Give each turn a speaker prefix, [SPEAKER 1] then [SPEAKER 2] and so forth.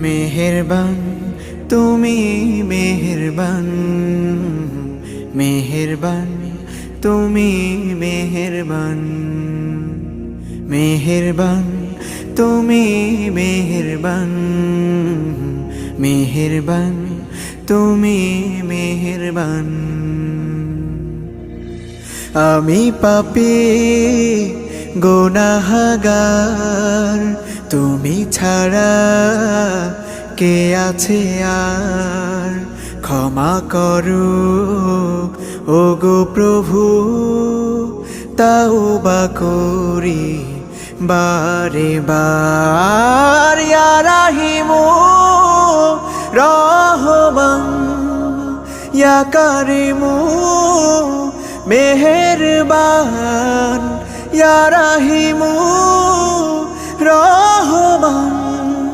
[SPEAKER 1] মেহেরবান তুমি মেহেরবান, মেহেরবান তুমি মেহেরবান, মেহেরবান তুমি মেহেরবান, মেহেরবান তুমি মেহেরবান। আমি পাপী গুনাহগার, তুমি ছাড়া কে আছে আর? ক্ষমা করো ওগো প্রভু, তাওবা করি বারে বার। ইয়া রাহিমু রহমান, ইয়া কারিমু মেহেরবান, ইয়া রাহিমু